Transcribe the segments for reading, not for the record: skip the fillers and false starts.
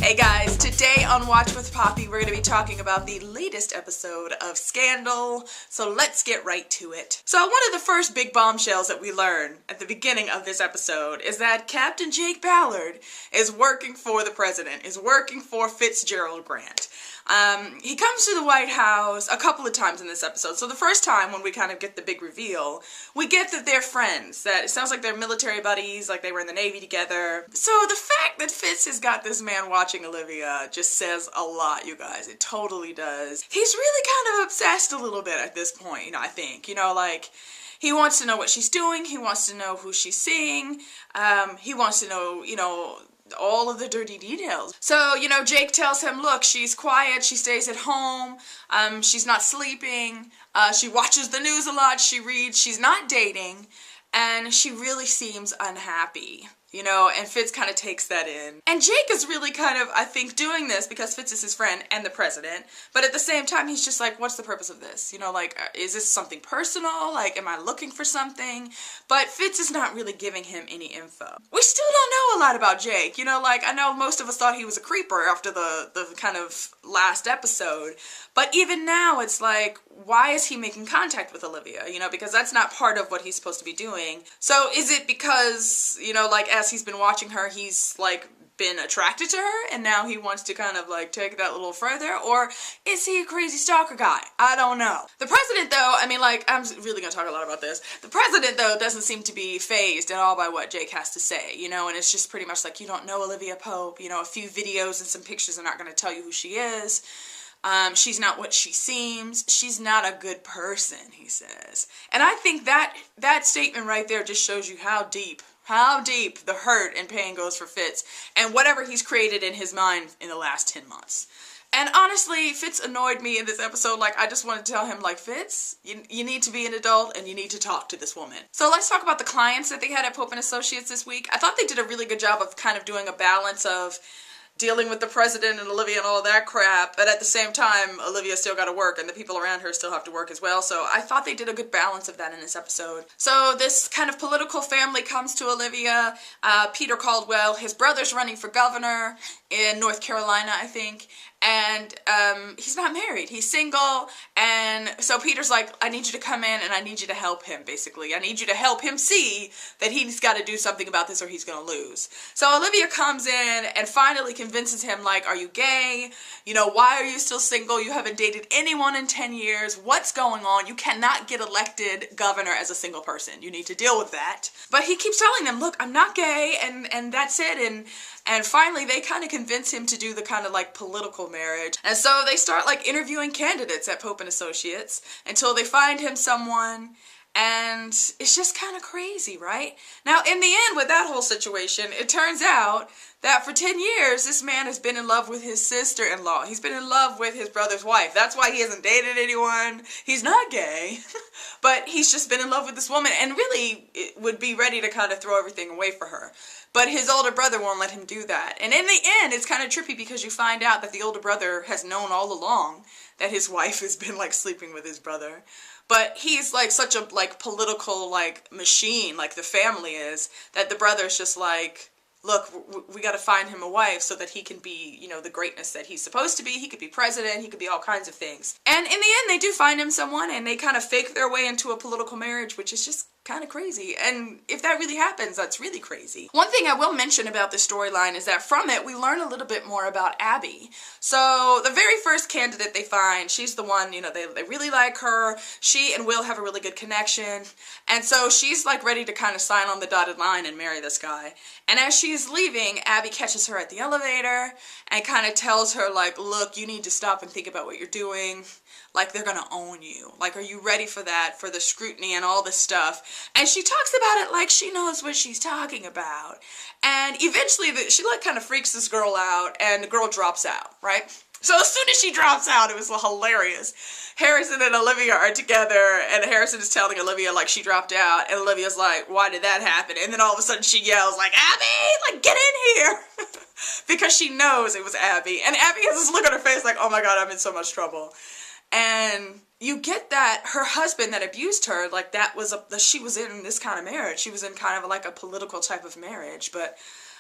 Hey guys, today on Watch with Poppy, we're going to be talking about the latest episode of Scandal, so let's get right to it. So one of the first big bombshells that we learn at the beginning of this episode is that Captain Jake Ballard is working for the president, is working for Fitzgerald Grant. He comes to the White House a couple of times in this episode. So the first time when we kind of get the big reveal, we get that they're friends, that it sounds like they're military buddies, like they were in the Navy together. So the fact that Fitz has got this man watching Olivia just says a lot, you guys. It totally does. He's really kind of obsessed a little bit at this point, I think. Like, he wants to know what she's doing, he wants to know who she's seeing, he wants to know, all of the dirty details. So, Jake tells him, look, she's quiet, she stays at home, she's not sleeping, she watches the news a lot, she reads, she's not dating, and she really seems unhappy. And Fitz kind of takes that in. And Jake is really kind of, I think, doing this because Fitz is his friend and the president, but at the same time, he's just like, what's the purpose of this? Is this something personal? Like, am I looking for something? But Fitz is not really giving him any info. We still don't know a lot about Jake. I know most of us thought he was a creeper after the kind of last episode, but even now, it's like, why is he making contact with Olivia? Because that's not part of what he's supposed to be doing. So is it because, as he's been watching her, he's, been attracted to her, and now he wants to kind of, take that a little further? Or is he a crazy stalker guy? I don't know. The president, though, I'm really gonna talk a lot about this. The president, though, doesn't seem to be fazed at all by what Jake has to say, and it's just pretty much like, you don't know Olivia Pope, a few videos and some pictures are not gonna tell you who she is. She's not what she seems. She's not a good person, he says. And I think that statement right there just shows you how deep the hurt and pain goes for Fitz and whatever he's created in his mind in the last 10 months. And honestly, Fitz annoyed me in this episode. I just wanted to tell him, Fitz, you need to be an adult and you need to talk to this woman. So let's talk about the clients that they had at Pope & Associates this week. I thought they did a really good job of kind of doing a balance of dealing with the president and Olivia and all that crap, but at the same time, Olivia still got to work and the people around her still have to work as well, so I thought they did a good balance of that in this episode. So this kind of political family comes to Olivia. Peter Caldwell, his brother's running for governor in North Carolina, I think, and he's not married, he's single, and so Peter's like, I need you to come in and I need you to help him, basically. I need you to help him see that he's got to do something about this or he's going to lose. So Olivia comes in and finally convinces him, are you gay? Why are you still single? You haven't dated anyone in 10 years. What's going on? You cannot get elected governor as a single person. You need to deal with that. But he keeps telling them, look, I'm not gay, and that's it, and finally, they kind of convince him to do the kind of political marriage. And so they start interviewing candidates at Pope & Associates until they find him someone. And it's just kind of crazy, right? Now, in the end, with that whole situation, it turns out that for 10 years, this man has been in love with his sister-in-law. He's been in love with his brother's wife. That's why he hasn't dated anyone. He's not gay, but he's just been in love with this woman and really would be ready to kind of throw everything away for her. But his older brother won't let him do that. And in the end, it's kind of trippy because you find out that the older brother has known all along that his wife has been sleeping with his brother. But he's such a political machine, the family is, that the brother's just look, we got to find him a wife so that he can be, the greatness that he's supposed to be. He could be president, he could be all kinds of things. And in the end, they do find him someone, and they kind of fake their way into a political marriage, which is just kind of crazy. And if that really happens, that's really crazy. One thing I will mention about this storyline is that from it, we learn a little bit more about Abby. So the very first candidate they find, she's the one, they really like her. She and Will have a really good connection. And so she's ready to kind of sign on the dotted line and marry this guy. And as she's leaving, Abby catches her at the elevator and kind of tells her look, you need to stop and think about what you're doing. They're gonna own you. Are you ready for that, for the scrutiny and all this stuff? And she talks about it like she knows what she's talking about. And eventually, she kind of freaks this girl out, and the girl drops out, right? So as soon as she drops out, it was hilarious. Harrison and Olivia are together, and Harrison is telling Olivia, she dropped out, and Olivia's like, why did that happen? And then all of a sudden she yells, Abby, get in here! Because she knows it was Abby. And Abby has this look on her face oh my God, I'm in so much trouble. And you get that her husband that abused her, she was in this kind of marriage. She was in kind of a political type of marriage, but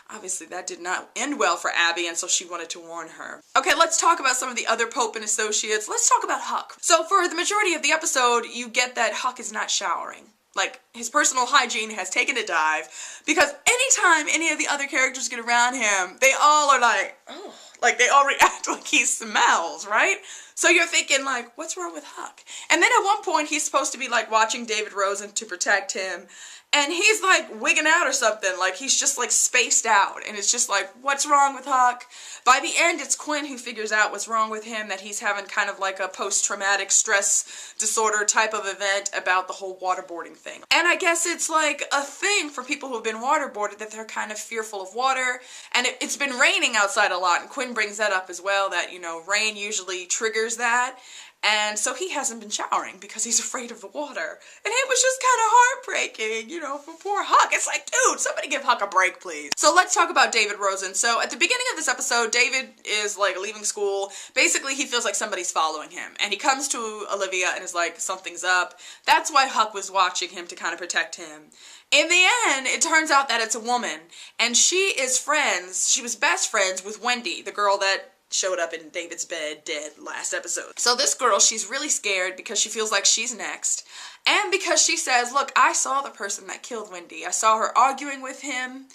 Obviously, that did not end well for Abby, and so she wanted to warn her. Okay, let's talk about some of the other Pope and associates. Let's talk about Huck. So for the majority of the episode, you get that Huck is not showering. Like, his personal hygiene has taken a dive, because anytime any of the other characters get around him, they all are like, oh, like they all react like he smells, right? So you're thinking, like, what's wrong with Huck? And then at one point, he's supposed to be, like, watching David Rosen to protect him, and he's, like, wigging out or something. Like, he's just, like, spaced out. And it's just like, what's wrong with Huck? By the end, it's Quinn who figures out what's wrong with him, that he's having kind of like a post-traumatic stress disorder type of event about the whole waterboarding thing. And I guess it's, like, a thing for people who have been waterboarded, that they're kind of fearful of water. And it's been raining outside a lot, and Quinn brings that up as well, that, you know, rain usually triggers that. And so he hasn't been showering because he's afraid of the water. And it was just kind of heartbreaking, you know, for poor Huck. It's like, dude, somebody give Huck a break, please. So let's talk about David Rosen. So at the beginning of this episode, David is, like, leaving school. Basically, he feels like somebody's following him. And he comes to Olivia and is like, something's up. That's why Huck was watching him, to kind of protect him. In the end, it turns out that it's a woman. And she was best friends with Wendy, the girl that showed up in David's bed dead last episode. So this girl, she's really scared because she feels like she's next. And because she says, look, I saw the person that killed Wendy. I saw her arguing with him.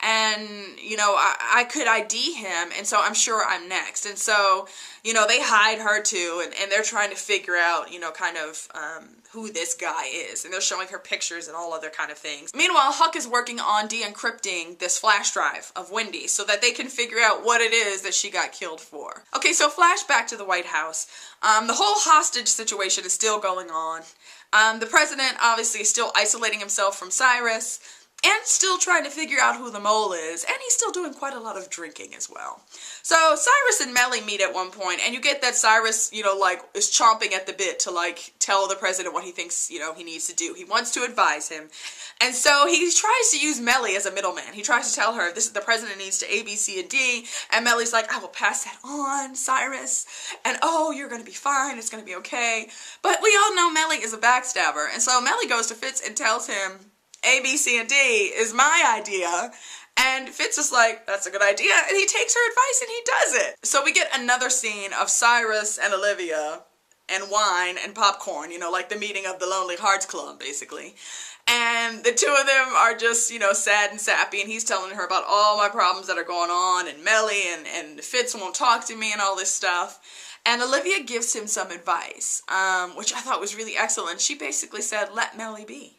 And, you know, I could ID him, and so I'm sure I'm next. And so, you know, they hide her too, and they're trying to figure out, you know, kind of who this guy is. And they're showing her pictures and all other kind of things. Meanwhile, Huck is working on de-encrypting this flash drive of Wendy so that they can figure out what it is that she got killed for. Okay, so flashback to the White House. The whole hostage situation is still going on. The president obviously is still isolating himself from Cyrus, and still trying to figure out who the mole is, and he's still doing quite a lot of drinking as well. So Cyrus and Mellie meet at one point, and you get that Cyrus, you know, like, is chomping at the bit to, like, tell the president what he thinks, you know, he needs to do. He wants to advise him. And so he tries to use Mellie as a middleman. He tries to tell her, this is the president needs to A, B, C, and D, and Mellie's like, I will pass that on, Cyrus, and oh, you're gonna be fine, it's gonna be okay. But we all know Mellie is a backstabber, and so Mellie goes to Fitz and tells him, A, B, C, and D is my idea. And Fitz is like, that's a good idea. And he takes her advice and he does it. So we get another scene of Cyrus and Olivia and wine and popcorn, you know, like the meeting of the Lonely Hearts Club, basically. And the two of them are just, you know, sad and sappy, and he's telling her about all my problems that are going on, and Mellie and Fitz won't talk to me and all this stuff. And Olivia gives him some advice, which I thought was really excellent. She basically said, let Mellie be.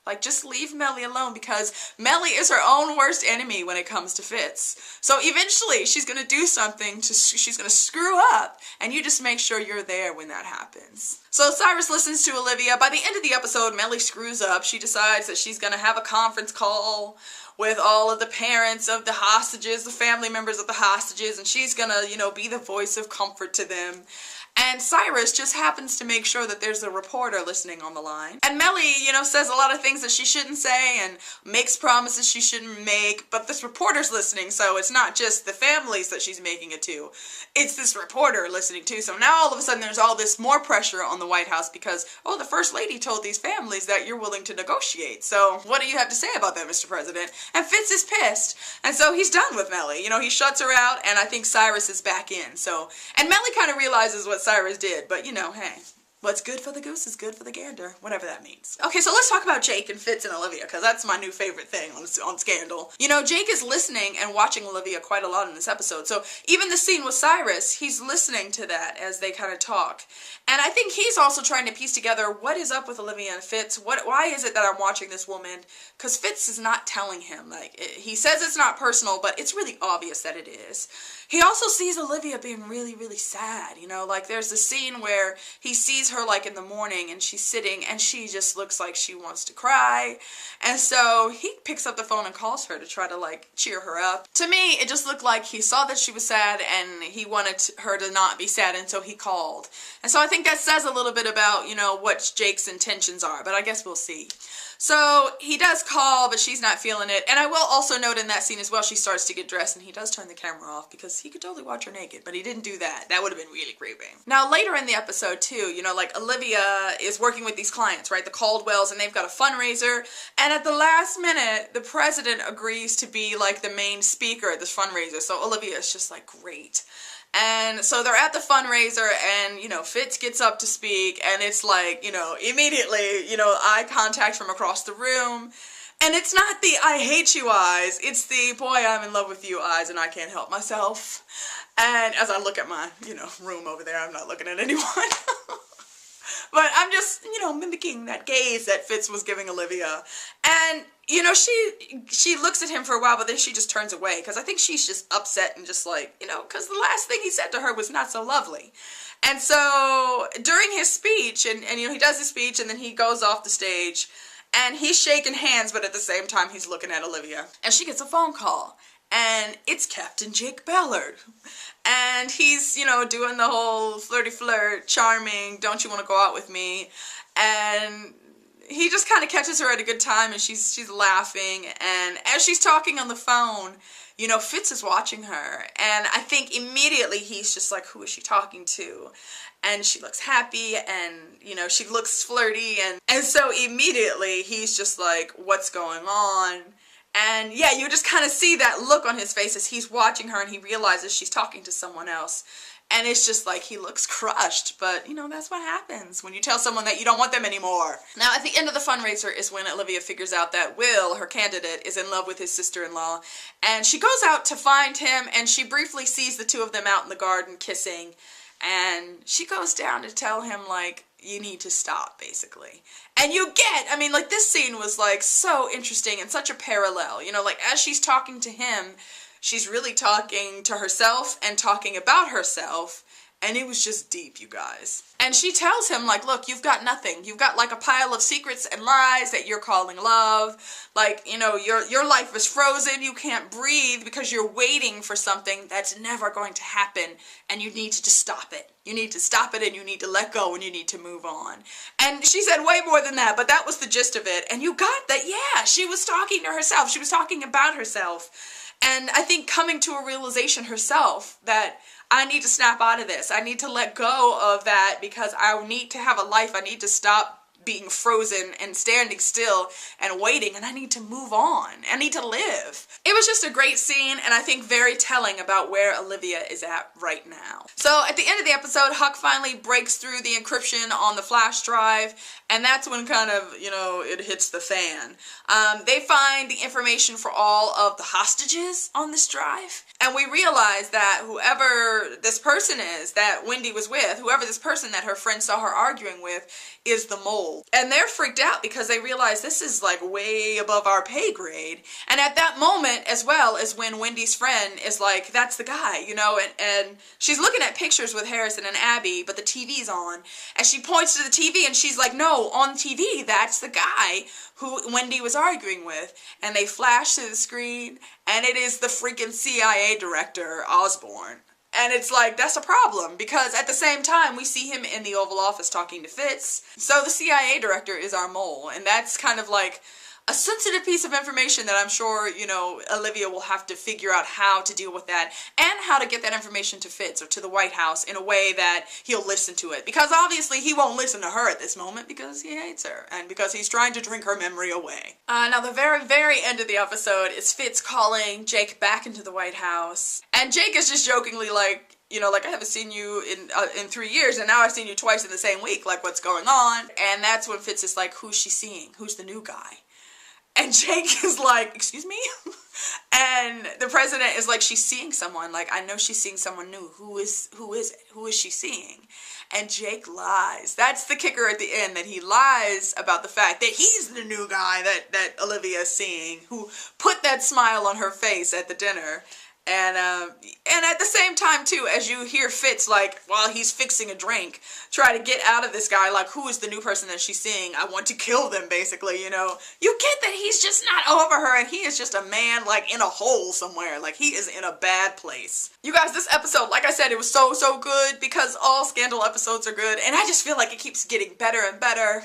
Like, just leave Mellie alone, because Mellie is her own worst enemy when it comes to Fitz. So eventually she's going to do something, she's going to screw up, and you just make sure you're there when that happens. So Cyrus listens to Olivia. By the end of the episode, Mellie screws up. She decides that she's going to have a conference call with all of the parents of the hostages, the family members of the hostages, and she's going to, you know, be the voice of comfort to them. And Cyrus just happens to make sure that there's a reporter listening on the line. And Mellie, you know, says a lot of things that she shouldn't say and makes promises she shouldn't make, but this reporter's listening, so it's not just the families that she's making it to. It's this reporter listening too. So now all of a sudden there's all this more pressure on the White House because, oh, the First Lady told these families that you're willing to negotiate. So what do you have to say about that, Mr. President? And Fitz is pissed. And so he's done with Mellie. You know, he shuts her out, and I think Cyrus is back in. So, and Mellie kind of realizes what Cyrus did, but you know, hey, what's good for the goose is good for the gander, whatever that means. Okay, so let's talk about Jake and Fitz and Olivia, because that's my new favorite thing on Scandal. You know, Jake is listening and watching Olivia quite a lot in this episode, so even the scene with Cyrus, he's listening to that as they kind of talk. And I think he's also trying to piece together what is up with Olivia and Fitz. Why is it that I'm watching this woman? Because Fitz is not telling him. Like, he says it's not personal, but it's really obvious that it is. He also sees Olivia being really, really sad. You know, like there's a scene where he sees her like in the morning and she's sitting and she just looks like she wants to cry. And so he picks up the phone and calls her to try to like cheer her up. To me, it just looked like he saw that she was sad and he wanted her to not be sad, and so he called. And so I think that says a little bit about, you know, what Jake's intentions are, but I guess we'll see. So he does call, but she's not feeling it. And I will also note in that scene as well, she starts to get dressed and he does turn the camera off because he could totally watch her naked, but he didn't do that. That would have been really creepy. Now later in the episode too, you know, like Olivia is working with these clients, right? The Caldwells, and they've got a fundraiser. And at the last minute, the president agrees to be like the main speaker at this fundraiser. So Olivia is just like, great. And so they're at the fundraiser and, you know, Fitz gets up to speak and it's like, you know, immediately, you know, eye contact from across the room. And it's not the I hate you eyes, it's the boy I'm in love with you eyes and I can't help myself. And as I look at my, you know, room over there, I'm not looking at anyone. But I'm just, you know, mimicking that gaze that Fitz was giving Olivia. And, you know, she looks at him for a while, but then she just turns away. Because I think she's just upset and just like, you know, because the last thing he said to her was not so lovely. And so during his speech, and you know, he does his speech and then he goes off the stage. And he's shaking hands, but at the same time, he's looking at Olivia. And she gets a phone call. And it's Captain Jake Ballard. And he's, you know, doing the whole flirty flirt, charming, don't you want to go out with me? And he just kind of catches her at a good time and she's laughing. And as she's talking on the phone, you know, Fitz is watching her. And I think immediately he's just like, who is she talking to? And she looks happy and, you know, she looks flirty. And so immediately he's just like, what's going on? And yeah, you just kind of see that look on his face as he's watching her and he realizes she's talking to someone else. And it's just like he looks crushed, but you know, that's what happens when you tell someone that you don't want them anymore. Now at the end of the fundraiser is when Olivia figures out that Will, her candidate, is in love with his sister-in-law. And she goes out to find him and she briefly sees the two of them out in the garden kissing. And she goes down to tell him, like, you need to stop, basically. And you get, I mean, like, this scene was, like, so interesting and such a parallel. You know, like, as she's talking to him, she's really talking to herself and talking about herself. And it was just deep, you guys. And she tells him, like, look, you've got nothing. You've got, like, a pile of secrets and lies that you're calling love. Like, you know, your life is frozen. You can't breathe because you're waiting for something that's never going to happen. And you need to just stop it. You need to stop it and you need to let go and you need to move on. And she said way more than that, but that was the gist of it. And you got that, yeah, she was talking to herself. She was talking about herself. And I think coming to a realization herself that I need to snap out of this. I need to let go of that because I need to have a life. I need to stop being frozen and standing still and waiting, and I need to move on. I need to live. It was just a great scene, and I think very telling about where Olivia is at right now. So at the end of the episode, Huck finally breaks through the encryption on the flash drive, and that's when kind of, you know, it hits the fan. They find the information for all of the hostages on this drive, and we realize that whoever this person is that Wendy was with, whoever this person that her friend saw her arguing with, is the mole. And they're freaked out because they realize this is like way above our pay grade. And at that moment as well is when Wendy's friend is like, that's the guy, you know, and she's looking at pictures with Harrison and Abby, but the TV's on. And she points to the TV and she's like, no, on TV, that's the guy who Wendy was arguing with. And they flash to the screen and it is the freaking CIA director, Osborne. And it's like, that's a problem, because at the same time, we see him in the Oval Office talking to Fitz. So the CIA director is our mole, and that's kind of like a sensitive piece of information that I'm sure, you know, Olivia will have to figure out how to deal with that and how to get that information to Fitz or to the White House in a way that he'll listen to it. Because obviously he won't listen to her at this moment because he hates her and because he's trying to drink her memory away. Now the very, very end of the episode is Fitz calling Jake back into the White House. And Jake is just jokingly like, you know, like, I haven't seen you in 3 years, and now I've seen you twice in the same week. Like, what's going on? And that's when Fitz is like, who's she seeing? Who's the new guy? And Jake is like, excuse me? And the president is like, she's seeing someone. Like, I know she's seeing someone new. Who is it? Who is she seeing? And Jake lies. That's the kicker at the end, that he lies about the fact that he's the new guy that Olivia is seeing, who put that smile on her face at the dinner. And at the same time, too, as you hear Fitz, like, while he's fixing a drink, try to get out of this guy, like, who is the new person that she's seeing? I want to kill them, basically, you know? You get that he's just not over her, and he is just a man, like, in a hole somewhere. Like, he is in a bad place. You guys, this episode, like I said, it was so, so good, because all Scandal episodes are good, and I just feel like it keeps getting better and better.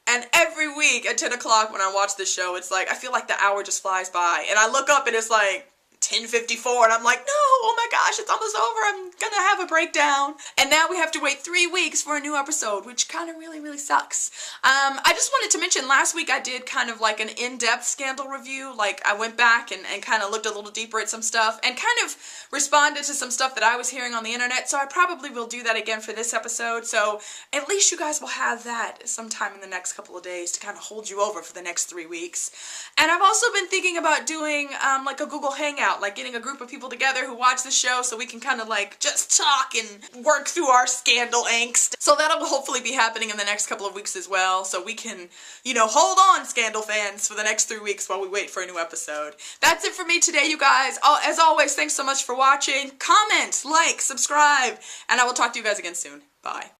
And every week at 10 o'clock when I watch this show, it's like, I feel like the hour just flies by. And I look up and it's like 10:54 and I'm like, no, oh my gosh, it's almost over. I'm gonna have a breakdown. And now we have to wait 3 weeks for a new episode, which kind of really sucks. I just wanted to mention last week I did kind of like an in-depth Scandal review. Like I went back and kind of looked a little deeper at some stuff and kind of responded to some stuff that I was hearing on the internet. So I probably will do that again for this episode. So at least you guys will have that sometime in the next couple of days to kind of hold you over for the next 3 weeks. And I've also been thinking about doing like a Google Hangout, like getting a group of people together who watch the show so we can kind of like just talk and work through our Scandal angst. So that'll hopefully be happening in the next couple of weeks as well, so we can, you know, hold on, Scandal fans, for the next 3 weeks while we wait for a new episode. That's it for me today, you guys. As always, thanks so much for watching. Comment, like, subscribe, and I will talk to you guys again soon. Bye.